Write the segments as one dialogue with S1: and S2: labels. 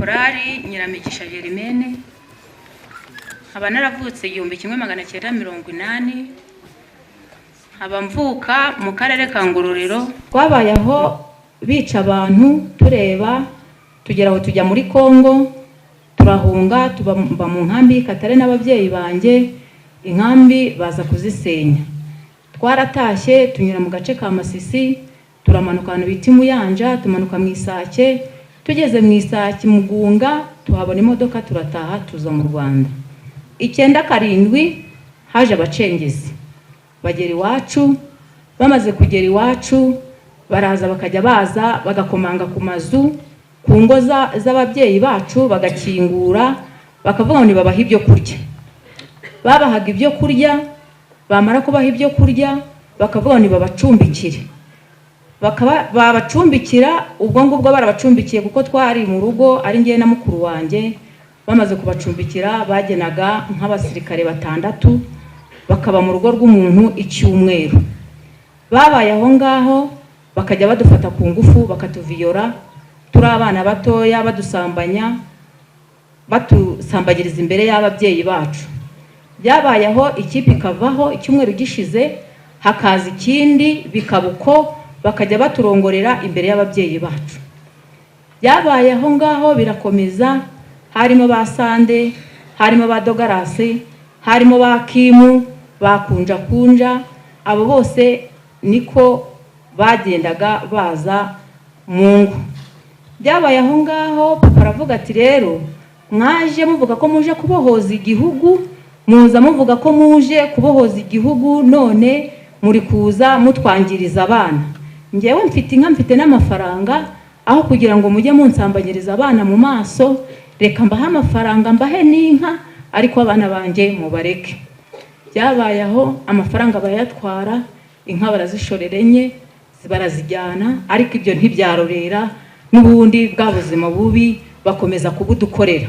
S1: Korali Nyiramigisha Germaine, nkaba naravutse 1980, nkaba mvuka mu karere ka Ngororero. Twabayeho bica abantu tureba, tugeraho tujya muri Kongo, turahunga tuba mu nkambi Katare n'ababyeyi banje, inkambi baza kuzisenya. Twaratashye tunyura mu gace ka Masisi, turamanuka hano bita Muyanja, tumanuka mu Isake, tugeze mu Isake Mugunga, tuhabona imodoka turataha tuza mu Rwanda. 97 haje abacengezi bagera iwacu, bamaze kugera iwacu baraza bakajya baza bagakomanga ku mazu ku ngo z'ababyeyi bacu, bagakingura bakavuga ngo nibabaha ibyo kurya. Babahaga ibyo kurya, bamara kubaha ibyo kurya bakavuga ngo nibabacumbikire. Babacumbikira, ubwo ngubwo barabacumbikiye kuko twari mu rugo ari ngiye na mukuru wanjye. Bamaze kubacumbikira bagenaga nk'abasirikare 6 bakaba mu rugo rw'umuntu icyumweru. Babaye aho ngaho bakajya badufata ku ngufu bakatuviyora, turi abana batoya, badusambanya, batusambagiriza imbere y'ababyeyi bacu. Byabaye aho ikipe ikavaho, icyumweru gishize hakaza ikindi, bikabuko bakajya baturongorera imbere y'ababyeyi bacu. Byabaye aho ngaho birakomeza, harimo ba Sande, harimo ba Dogarase, harimo ba Kimu, bakunja kunja, abo bose niko bagendaga baza mungu. Byabaye aho ngaho papa aravuga ati rero mwaje muvuga ko muje kubohoza igihugu, muza muvuga ko muje kubohoza igihugu, none muri kuza mutwangiriza abana. Ngewe mfite inka, mfite n'amafaranga, aho kugira ngo mujye munsambanyiriza abana mu maso, reka mbaha amafaranga mbahe n'inka, ariko abana banje mubareke. Byabaye aho amafaranga bayatwara, inka barazishorerenye barazijyana, ariko ibyo ntibyarorera, n'ubundi bwa buzima bubi bakomeza kubudukorera.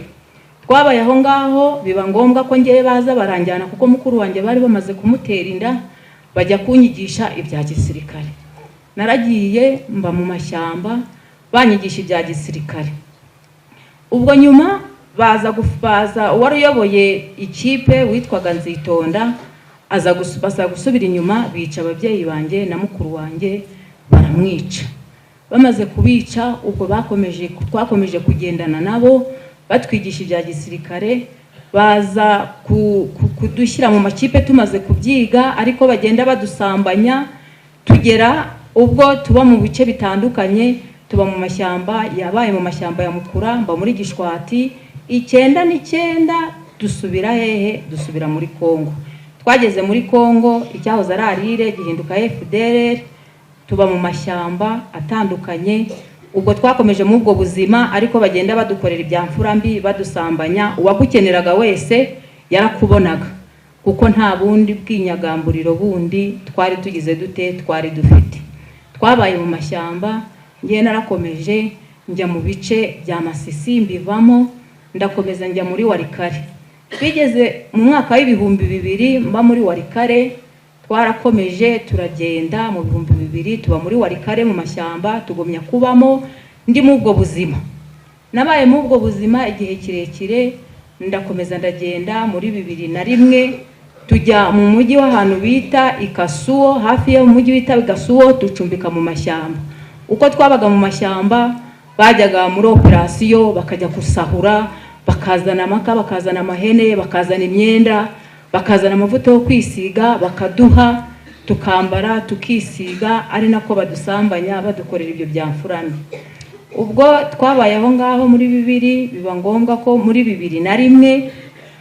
S1: Twabaye aho ngaho biba ngombwa ko ngiye baza baranjyana, kuko mukuru wanjye bari bamaze kumutera inda, bajya kunyigisha ibya gisirikare. Naragiye mba mu mashyamba banyigisha ibya gisirikare. Ubwo nyuma baza wari uyoboye ikipe witwaga Nzitonda, aza gusubira inyuma, bica ababyeyi banje na mukuru wanjye baramwica. Bamaze kubica, ubwo twakomeje kugendana nabo batwigisha ibya gisirikare, baza kudushyira mu makipe tumaze kubyiga, ariko bagenda badusambanya. Tugera ubwo tuba mu bice bitandukanye, tuba mu mashyamba, yabaye mu mashyamba ya Mukura, mba muri Gishwati. 99 dusubira hehe? Dusubira muri Kongo. Twageze muri Kongo, icyahoze ari Arire gihinduka FDLR, tuba mu mashyamba atandukanye. Ubwo twakomeje mu ubwo buzima, ariko bagenda badukorera ibyamfura mbi, badusambanya. Uwagukeneraga wese yarakubonaga, kuko nta bundi bw'inyagamburiro bundi twari tugize dute twari dufite. Twabaye mu mashyamba, ngiye narakomeje njya mu bice bya Masisi mbivamo, ndakomeza njya muri Warikare. Bigeze mu mwaka w'ibihumbi 2000 mba muri Warikare. Twarakomeje turagenda mu 2000 tuba muri Warikare mu mashyamba, tugomya kubamo. Ndi mu ubwo buzima, nabaye mu ubwo buzima igihe kirekire, ndakomeza ndagenda. Muri 2001 tujya mu mujyi w'ahantu bita Ikasuo, hafi yo mu mujyi wita Ikasuo, tucumbika mu mashyamba. Uko twabaga mu mashyamba, bajyaga muri operasiyo bakajya kusahura, bakazana amaka, bakazana amahene, bakazana imyenda, bakazana amavuta yo kwisiga, bakaduha tukambara tukisiga, ari nako badusambanya badukorera ibyo byamfurane. Ubwo twabaye aho ngaho muri 2000, biba ngombwa ko muri 2001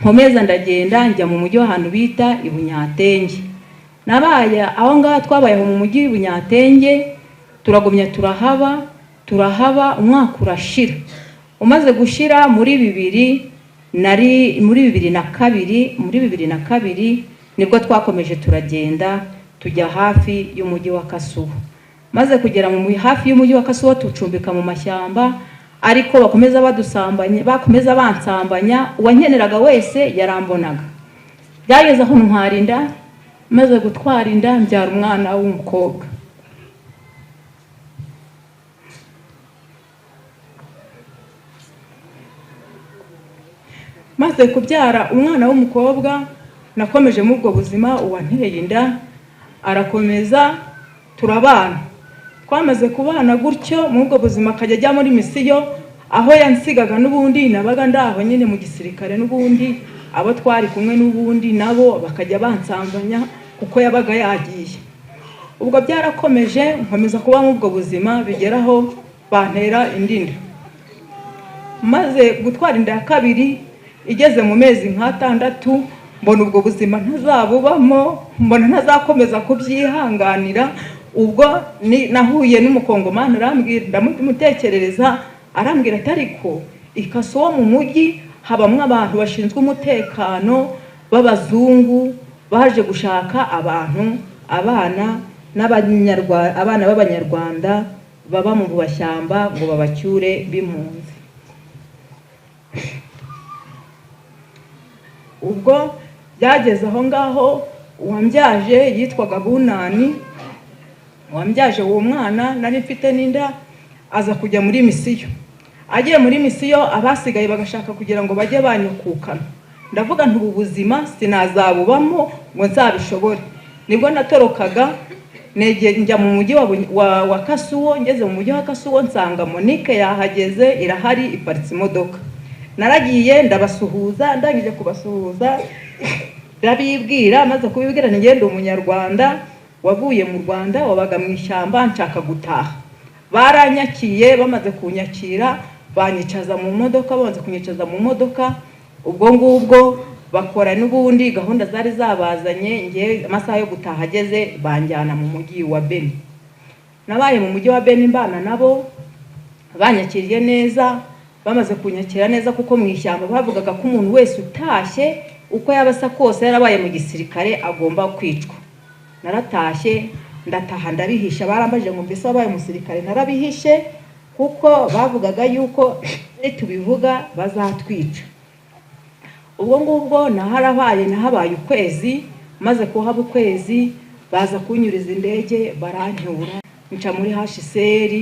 S1: nkomeza ndagenda njya mu mujyi w'ahantu bita Ibunyatenge. Nabaye aho ngaho, twabaye mu mujyi w'Ibunyatenge, turagumya turahaba umwaka urashira. Umaze gushira muri 2002 nibwo twakomeje turagenda tujya hafi y'umujyi wa Kasuhu. Maze kugera mu hafi y'umujyi wa Kasuhu tucumbika mu mashyamba, ariko bakomeza badusambanya, bakomeza bansambanya. Uwankeneraga wese yarambonaga. Byageze aho ntwarinda, maze gutwara inda mbyara umwana w'umukobwa. maze kubyara umwana w'umukobwa nakomeje mu bwo buzima, uwanteye inda arakomeza turabana. Twamaze kubana gutyo mu bwo buzima akajya ajya muri misiyo, aho yansigaga n'ubundi nabaga ndaho nyine mu gisirikare, n'ubundi abo twari kumwe n'ubundi nabo bakajya bansambanya kuko yabaga yagiye. Ubwo byarakomeje nkomeza kuba mu bwo buzima bigeraho bantera indinda. Maze gutwara inda ya kabiri igeze mu mezi nk'atandatu, mbona ubwo buzima ntazabubamo, mbona ntazakomeza kubyihanganira. Ubwo nahuye n'umukongomani arambwira, ndamutekerereza, arambwira ati ariko Ikaso wo mu mujyi habamwe abantu bashinzwe umutekano b'abazungu baje gushaka abana b'Abanyarwanda baba mu bashyamba ngo babacyure b'impunzi. Ubwo byageze aho ngaho, uwambyaje yitwaga Bunani, wambyaje uwo mwana nari mfite n'inda, aza kujya muri misiyo. Agiye muri misiyo abasigaye bagashaka kugira ngo bajye banyukukana. Ndavuga nti ubu buzima sinazabubamo ngo nzabishobore. Nibwo natorokaga njya mu mujyi wa Kasuwo. Ngeze mu mujyi wa Kasuwo nsanga Monique yahageze, irahari iparitse imodoka. Naragiye ndabasuhuza, ndangije kubasuhuza ndabibwira, maze kubibwira nti ngende umunyarwanda wavuye mu Rwanda wabaga mu ishyamba nshaka gutaha. Baranyakiye, bamaze kunyakira banyicaza mu modoka, banze kunyicaza mu modoka. Ubwo ngubwo bakora n'ubundi gahunda zari zabazanye, ngiye amasaha yo gutaha ageze banjyana mu mujyi wa Beni. Nabaye mu mujyi wa Beni mbana nabo, banyakiriye neza, bamaze kunyakira neza kuko mu ishyamba bavugaga ko umuntu wese utashye uko yabasa kose yarabaye mu gisirikare agomba kwicwa. Naratashye ndataha ndabihisha, barambajije ngo mbese wabaye umusirikare. Narabihishe kuko bavugaga yuko tubivuga bazatwica. Ubwo ngubwo nahabaye ukwezi, maze kuhaba ukwezi baza kunyuriza indege baranyura, nca muri HCR.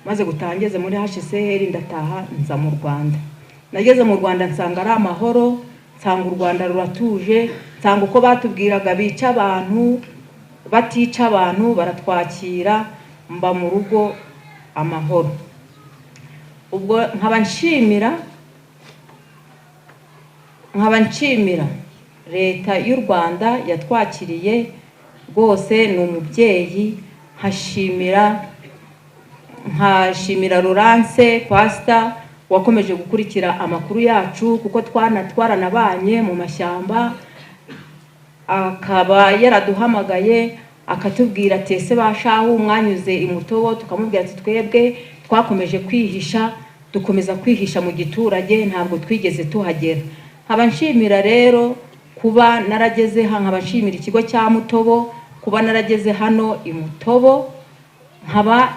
S1: Maze gutangeze muri HCR ndataha nza mu Rwanda. Nageze mu Rwanda nsanga ari amahoro, nsanga u Rwanda ruratuje, nsanga uko batubwiraga bica abantu batica abantu baratwakira, mba mu rugo amahoro. Ubwo nkaba nshimira leta y'u Rwanda yatwakiriye rwose, ni umubyeyi. Nkashimira Laurence Pastor wakomeje gukurikira amakuru yacu kuko twaranabanye mu mashyamba, akaba yaraduhamagaye akatubwira ati ese bashaho mwanyuze imutobo, tukamubwira ati twebwe twakomeje kwihisha, dukomeza kwihisha mu giturage, ntabwo twigeze tuhagera. Nkaba nshimira rero kuba narageze hano, nkaba nshimira ikigo cya Mutobo kuba narageze hano imutobo, nkaba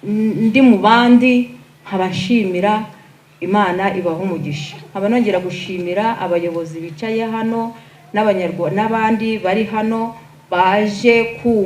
S1: ndi mu bandi, nkaba nshimira Imana ibaha umugisha. Nkaba nongera gushimira abayobozi bicaye hano n'abandi bari hano baje ku